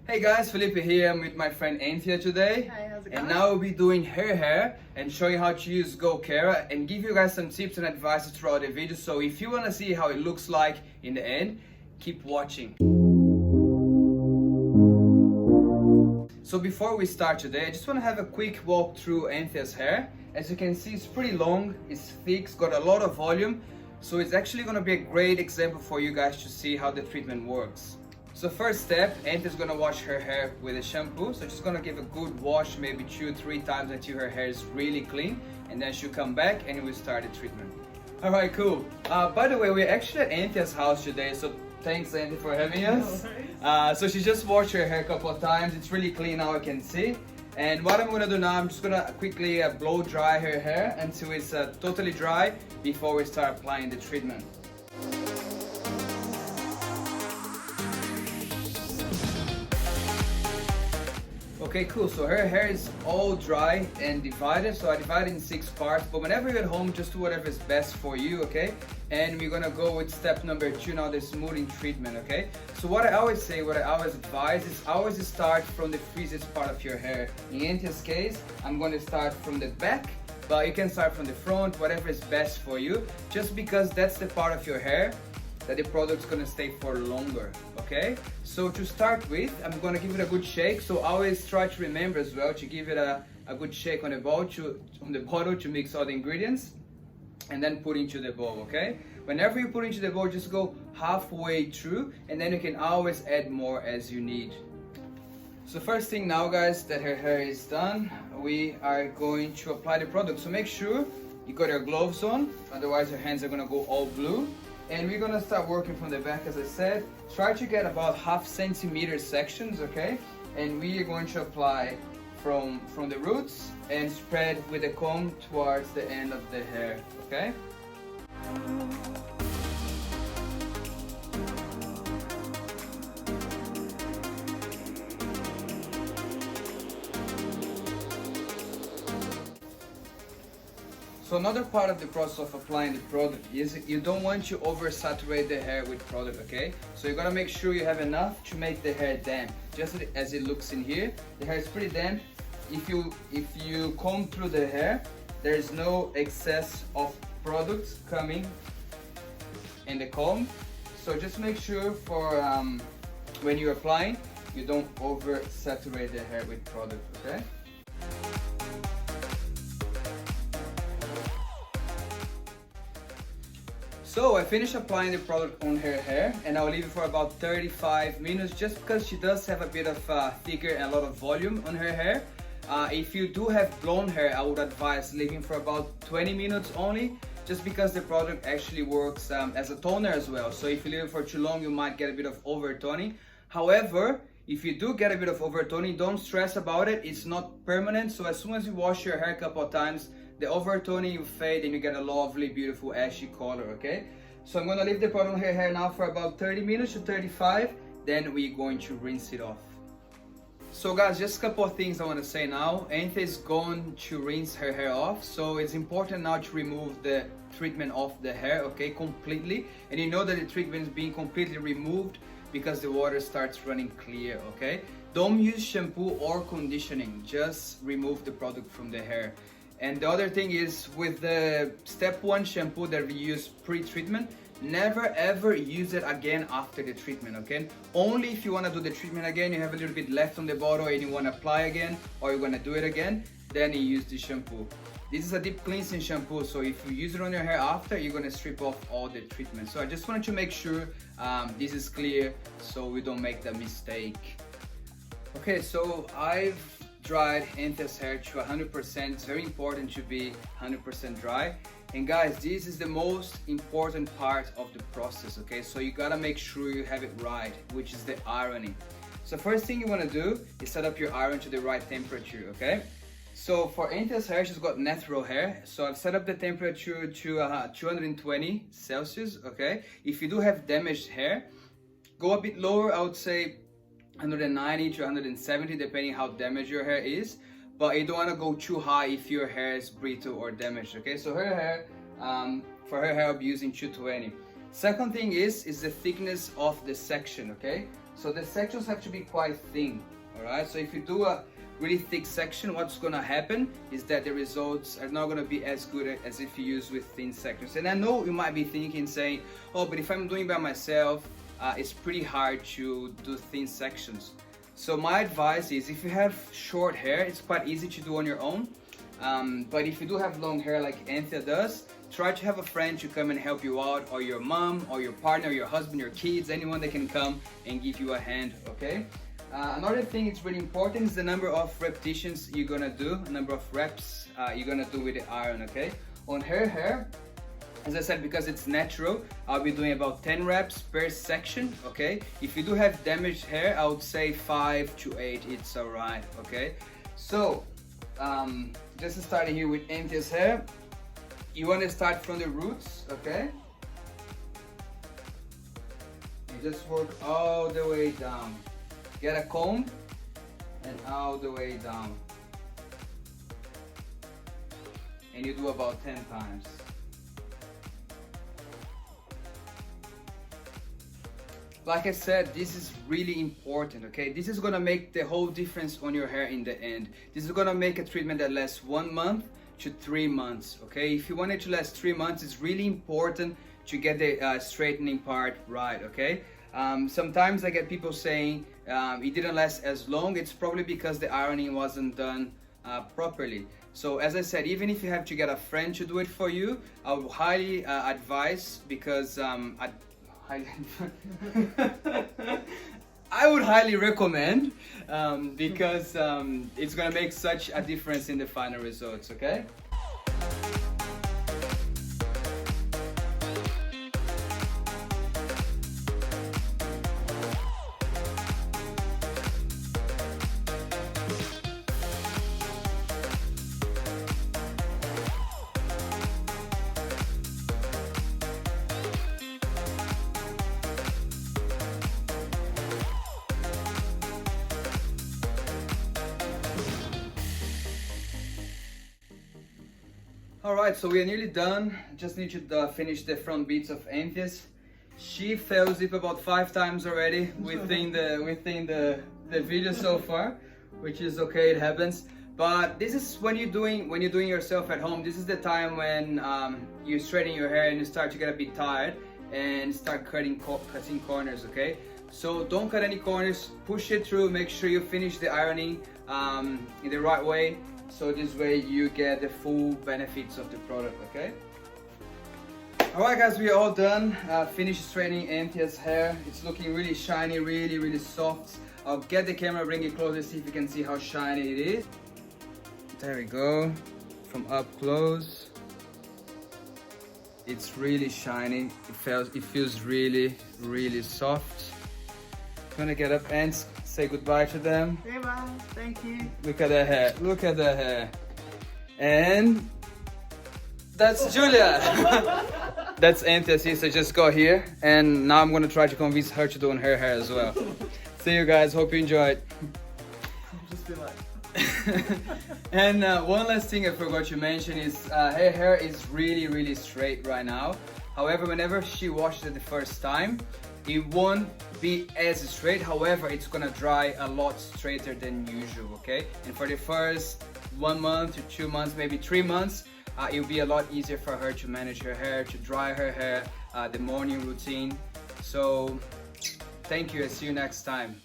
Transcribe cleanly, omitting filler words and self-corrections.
Hey guys, Felipe here. I'm with my friend Anthea today. Hi, how's it going? And now we'll be doing her hair and show you how to use go-Kera and give you guys some tips and advice throughout the video. So if you want to see how it looks like in the end, keep watching. So before we start today, I just want to have a quick walk through Anthea's hair. As you can see, it's pretty long, it's thick, it's got a lot of volume. So it's actually going to be a great example for you guys to see how the treatment works. So first step, Anthea's gonna wash her hair with a shampoo. So just gonna give a good wash, maybe 2-3 times until her hair is really clean. And then she'll come back and we'll start the treatment. All right, cool. By the way, we're actually at Anthea's house today. So thanks, Anthea, for having us. So she just washed her hair a couple of times. It's really clean now, I can see. And what I'm gonna do now, I'm just gonna quickly blow dry her hair until it's totally dry before we start applying the treatment. Okay, cool. So her hair is all dry and divided. So I divided in 6 parts. But whenever you're at home, just do whatever is best for you, okay? And we're gonna go with step number 2 now, the smoothing treatment, okay? So what I always say, what I always advise is always start from the frizziest part of your hair. In Anthea's case, I'm gonna start from the back, but you can start from the front, whatever is best for you. Just because that's the part of your hair that the product's gonna stay for longer, okay? So to start with, I'm gonna give it a good shake. So always try to remember as well to give it a good shake on the bottle to mix all the ingredients and then put into the bowl, okay? Whenever you put into the bowl, just go halfway through and then you can always add more as you need. So first thing now, guys, that her hair is done, we are going to apply the product. So make sure you got your gloves on, otherwise your hands are gonna go all blue. And we're gonna start working from the back, as I said. Try to get about 1/2 centimeter sections, okay? And we are going to apply from the roots and spread with the comb towards the end of the hair, okay? So another part of the process of applying the product is you don't want to oversaturate the hair with product, okay? So you gotta make sure you have enough to make the hair damp. Just as it looks in here, the hair is pretty damp. If you comb through the hair, there is no excess of products coming in the comb. So just make sure for when you're applying, you don't oversaturate the hair with product, okay? So I finished applying the product on her hair and I'll leave it for about 35 minutes just because she does have a bit of thicker and a lot of volume on her hair. If you do have blonde hair, I would advise leaving for about 20 minutes only, just because the product actually works as a toner as well. So if you leave it for too long, you might get a bit of overtoning. However, if you do get a bit of overtoning, don't stress about it. It's not permanent. So as soon as you wash your hair a couple of times, the overtoning will fade and you get a lovely, beautiful ashy color, okay? So I'm gonna leave the product on her hair now for about 30 minutes to 35, then we're going to rinse it off. So guys, just a couple of things I want to say now. Anthea is going to rinse her hair off, so it's important now to remove the treatment off the hair, okay, completely. And you know that the treatment is being completely removed because the water starts running clear, okay? Don't use shampoo or conditioning, just remove the product from the hair. And the other thing is, with the step 1 shampoo that we use pre-treatment, never ever use it again after the treatment, okay? Only if you want to do the treatment again, you have a little bit left on the bottle and you want to apply again, or you want to do it again, then you use the shampoo. This is a deep cleansing shampoo, so if you use it on your hair after, you're going to strip off all the treatment. So I just wanted to make sure this is clear so we don't make that mistake. Okay, so I've dried Anthea's hair to 100%. It's very important to be 100% dry. And guys, this is the most important part of the process, okay? So you gotta make sure you have it right, which is the ironing. So first thing you wanna do is set up your iron to the right temperature, okay? So for Anthea's hair, she's got natural hair. So I've set up the temperature to 220 Celsius, okay? If you do have damaged hair, go a bit lower, I would say 190 to 170, depending how damaged your hair is. But you don't want to go too high if your hair is brittle or damaged, okay? So her hair, for her hair, I'll be using 220. Second thing is the thickness of the section, okay? So the sections have to be quite thin, all right? So if you do a really thick section, what's gonna happen is that the results are not gonna be as good as if you use with thin sections. And I know you might be thinking, saying, oh, but if I'm doing by myself, it's pretty hard to do thin sections. So my advice is, if you have short hair, it's quite easy to do on your own. But if you do have long hair like Anthea does, try to have a friend to come and help you out, or your mom, or your partner, your husband, your kids, anyone that can come and give you a hand, okay? Another thing that's really important is the number of repetitions you're gonna do, the number of reps you're gonna do with the iron, okay? On her hair, as I said, because it's natural, I'll be doing about 10 reps per section, okay? If you do have damaged hair, I would say 5 to 8, it's alright, okay? So, just starting here with Anthea's hair, you want to start from the roots, okay? You just work all the way down. Get a comb and all the way down. And you do about 10 times. Like I said, this is really important, okay? This is gonna make the whole difference on your hair in the end. This is gonna make a treatment that lasts 1 month to 3 months, okay? If you want it to last 3 months, it's really important to get the straightening part right, okay? Sometimes I get people saying it didn't last as long. It's probably because the ironing wasn't done properly. So as I said, even if you have to get a friend to do it for you, I would highly advise, because I would highly recommend, because it's gonna make such a difference in the final results, okay? Alright, so we are nearly done. Just need to finish the front beats of Anthea's. She fell asleep about 5 times already within the video so far, which is okay, it happens. But this is when you're doing yourself at home. This is the time when you straighten your hair and you start to get a bit tired and start cutting corners, okay? So don't cut any corners, push it through, make sure you finish the ironing in the right way, so this way you get the full benefits of the product, okay? Alright guys, we are all done. Finished straightening Anthea's hair. It's looking really shiny, really soft. I'll get the camera, bring it closer, see if you can see how shiny it is. There we go, from up close. It's really shiny. It feels really soft. Gonna get up and say goodbye to them. Say bye. Thank you. Look at the hair. Look at the hair. And that's Julia. That's Anthea's sister. Just got here, and now I'm gonna try to convince her to do on her hair as well. See you guys. Hope you enjoyed. Just be like. And one last thing I forgot to mention is her hair is really straight right now. However, whenever she washes it the first time, it won't be as straight. However, it's gonna dry a lot straighter than usual, okay? And for the first 1 month to 2 months, maybe 3 months, it'll be a lot easier for her to manage her hair, to dry her hair, the morning routine. So thank you, I'll see you next time.